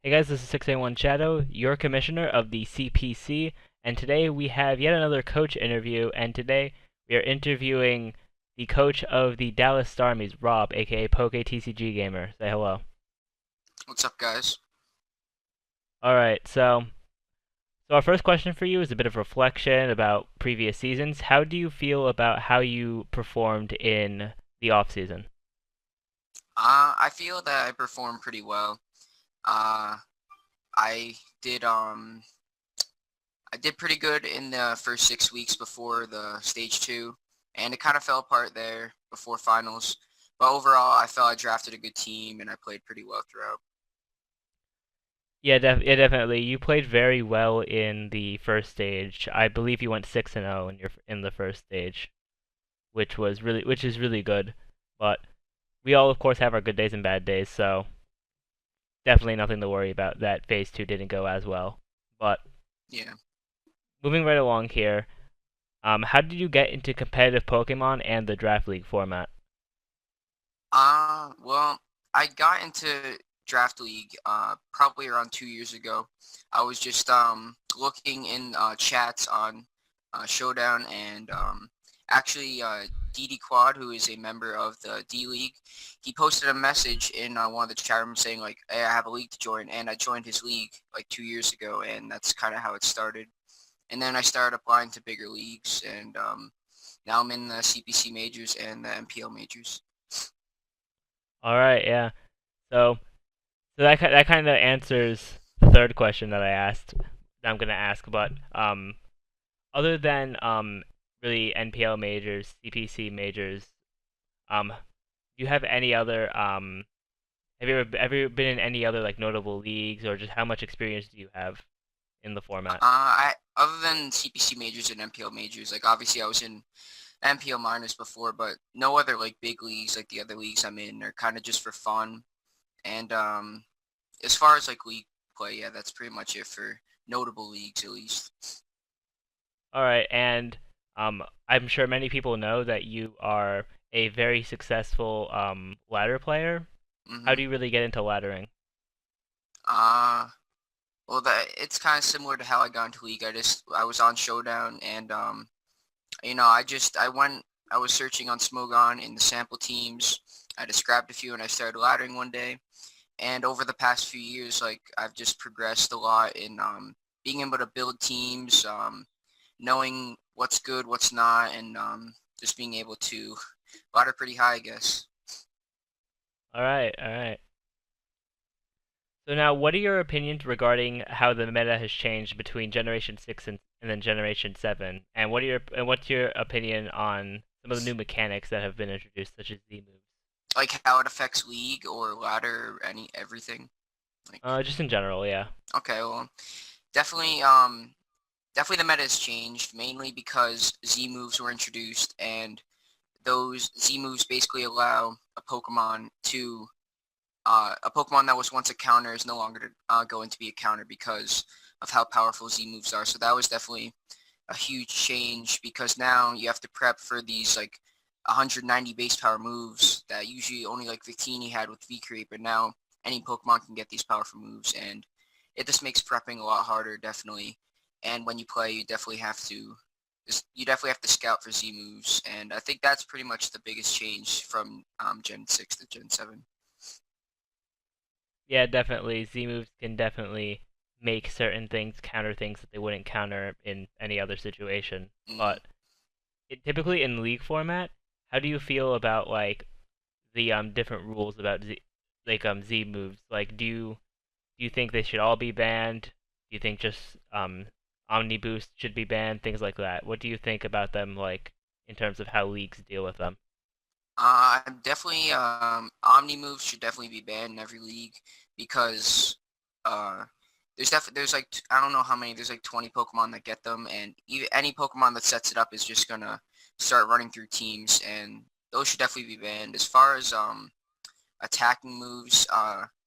Hey guys, this is 681 Shadow, your commissioner of the CPC, and today we have yet another coach interview, and today we are interviewing the coach of the Dallas Starmies, Rob, aka Poke TCG Gamer. Say hello. What's up, guys? Alright, so our first question for you is a bit of reflection about previous seasons. How do you feel about how you performed in the off season? I feel that I performed pretty well. Uh, I did I did pretty good in the first 6 weeks before the stage two, and it kind of fell apart there before finals. But overall, I felt I drafted a good team and I played pretty well throughout. Yeah, definitely. You played very well in the first stage. I believe you went 6-0 in the first stage, which is really good. But we all of course have our good days and bad days, so definitely nothing to worry about that phase 2 didn't go as well. But Yeah. moving right along here, how did you get into competitive Pokemon and the Draft League format? Well, I got into Draft League probably around 2 years ago. I was just looking in chats on Showdown and actually DD Quad, who is a member of the D League, he posted a message in one of the chat rooms saying like, "Hey, I have a league to join," and I joined his league like 2 years ago, and that's kind of how it started. And then I started applying to bigger leagues, and now I'm in the CPC majors and the MPL majors. All right, yeah. So that kind of answers the third question that I asked. That I'm gonna ask, but other than really NPL majors, CPC majors, do you have any other have you ever been in any other like notable leagues, or just how much experience do you have in the format? I other than CPC majors and MPL majors, like obviously I was in MPL minors before, but no other like big leagues like the other leagues I'm in are kind of just for fun. And as far as like league play, yeah, that's pretty much it for notable leagues at least. All right, and I'm sure many people know that you are a very successful ladder player. How Mm-hmm. do you really get into laddering? Uh well, that it's kind of similar to how I got into league. I was on Showdown and I was searching on Smogon in the sample teams. I just grabbed a few and I started laddering one day. And over the past few years, like I've just progressed a lot in being able to build teams, knowing what's good, what's not, and just being able to ladder pretty high, I guess. All right, all right. So now, what are your opinions regarding how the meta has changed between Generation 6 and then Generation 7? And what's your opinion on some of the new mechanics that have been introduced, such as Z moves? Like how it affects league or ladder, or any everything. Like Just in general, yeah. okay, well, definitely definitely the meta has changed mainly because Z moves were introduced, and those Z moves basically allow a Pokemon that was once a counter is no longer going to be a counter because of how powerful Z moves are. So that was definitely a huge change because now you have to prep for these like 190 base power moves that usually only like Victini had with V-Creep, but now any Pokemon can get these powerful moves, and it just makes prepping a lot harder, definitely. And when you play, you definitely have to scout for Z moves, and I think that's pretty much the biggest change from Gen 6 to Gen 7. Yeah, definitely. Z moves can definitely make certain things counter things that they wouldn't counter in any other situation. Mm-hmm. But typically in league format, how do you feel about like the different rules about Z moves? Like, do you think they should all be banned? Do you think just Omni Boost should be banned? Things like that. What do you think about them, like in terms of how leagues deal with them? Definitely, Omni moves should definitely be banned in every league because uh, there's like I don't know how many there's like 20 Pokemon that get them, and any Pokemon that sets it up is just gonna start running through teams, and those should definitely be banned. As far as attacking moves,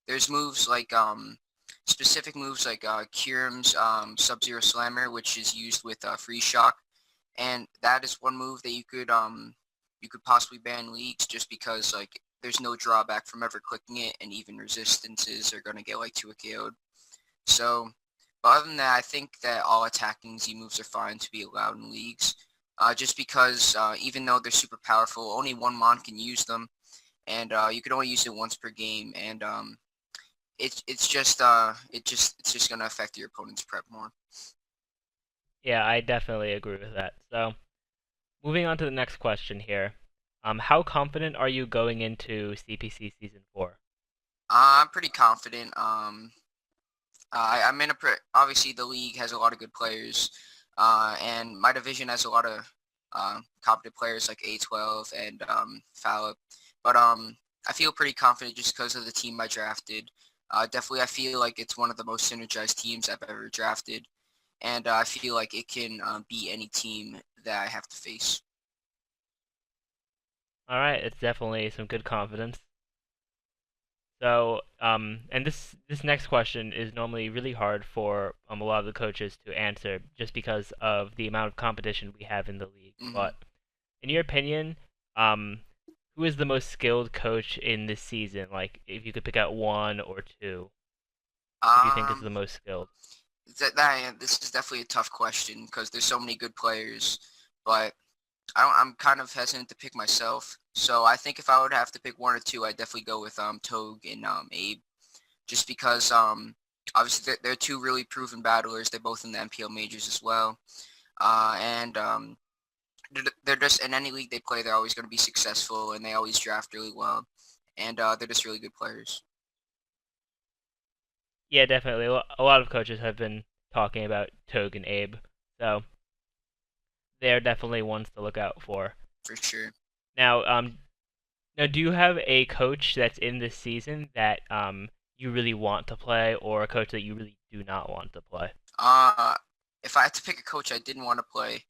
there's moves like specific moves like Kyurem's Sub-Zero Slammer, which is used with Freeze Shock, and that is one move that you could possibly ban leagues just because like there's no drawback from ever clicking it, and even resistances are gonna get like 2 KO'd. So, but other than that, I think that all attacking Z moves are fine to be allowed in leagues. Just because even though they're super powerful, only one mon can use them, and you can only use it once per game, and it's just gonna affect your opponent's prep more. Yeah, I definitely agree with that. So, moving on to the next question here. How confident are you going into CPC Season 4? I'm pretty confident. I'm in a obviously the league has a lot of good players, and my division has a lot of competent players like A12 and Fallop. But I feel pretty confident just because of the team I drafted. Definitely, I feel like it's one of the most synergized teams I've ever drafted, and I feel like it can beat any team that I have to face. All right, it's definitely some good confidence. So, and this next question is normally really hard for a lot of the coaches to answer just because of the amount of competition we have in the league. Hmm. But in your opinion, um, who is the most skilled coach in this season? Like, if you could pick out one or two, who do you think is Um, the most skilled? this is definitely a tough question because there's so many good players, but I'm kind of hesitant to pick myself. So I think if I would have to pick one or two, I'd definitely go with Togue and Abe, just because obviously they're two really proven battlers. They're both in the MPL majors as well, and they're just in any league they play, they're always going to be successful, and they always draft really well, and they're just really good players. Yeah, definitely. A lot of coaches have been talking about Togue and Abe, so they're definitely ones to look out for. For sure. Now, now, do you have a coach that's in this season that you really want to play, or a coach that you really do not want to play? Uh, if I had to pick a coach I didn't want to play,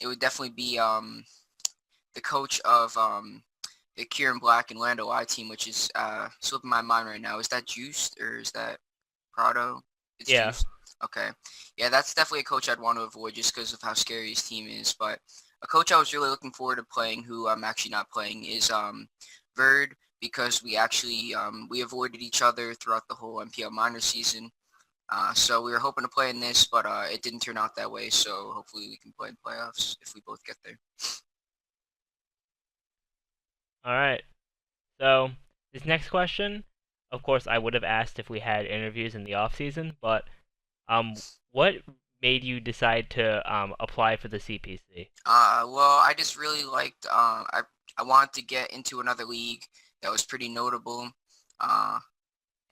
it would definitely be the coach of the Kieran Black and Lando I team, which is slipping my mind right now. Is that Juiced or is that Prado? It's Yeah, Juiced. Okay, yeah, that's definitely a coach I'd want to avoid just because of how scary his team is. But a coach I was really looking forward to playing, who I'm actually not playing, is Verd, because we actually we avoided each other throughout the whole MPL minor season. So we were hoping to play in this, but it didn't turn out that way. So hopefully we can play in playoffs if we both get there. all right. So, this next question, of course, I would have asked if we had interviews in the off season, but what made you decide to apply for the CPC? Well, I just really liked. I wanted to get into another league that was pretty notable, uh,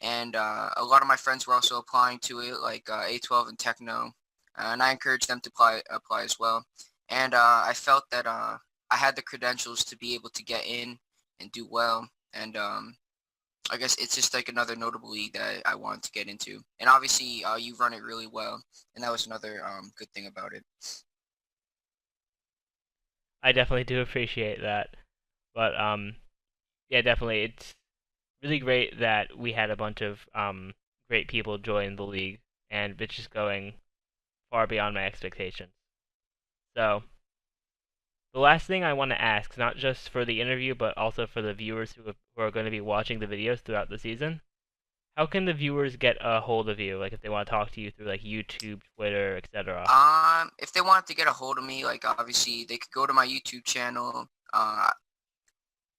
and a lot of my friends were also applying to it, like A12 and Techno, and I encouraged them to apply as well. And I felt that I had the credentials to be able to get in and do well, and I guess it's just like another notable league that I wanted to get into. And obviously, you run it really well, and that was another good thing about it. I definitely do appreciate that, but yeah, definitely, it's really great that we had a bunch of great people join the league, and it's just going far beyond my expectations. So, the last thing I want to ask, not just for the interview, but also for the viewers who are going to be watching the videos throughout the season, how can the viewers get a hold of you? Like, if they want to talk to you through like YouTube, Twitter, etc. If they wanted to get a hold of me, like obviously they could go to my YouTube channel.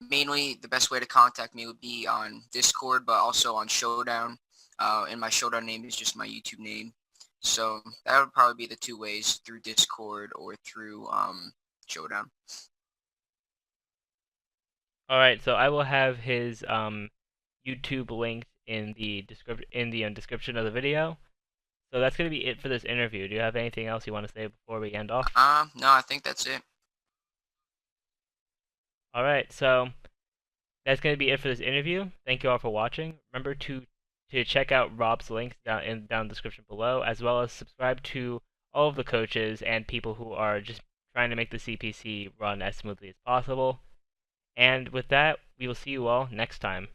Mainly the best way to contact me would be on Discord, but also on Showdown. And my Showdown name is just my YouTube name. So that would probably be the two ways, through Discord or through Showdown. All right, so I will have his YouTube linked in the description of the video. So that's gonna be it for this interview. Do you have anything else you want to say before we end off? No, I think that's it. All right, so that's gonna be it for this interview. Thank you all for watching. Remember to check out Rob's links down in the description below, as well as subscribe to all of the coaches and people who are just trying to make the CPC run as smoothly as possible. And with that, we will see you all next time.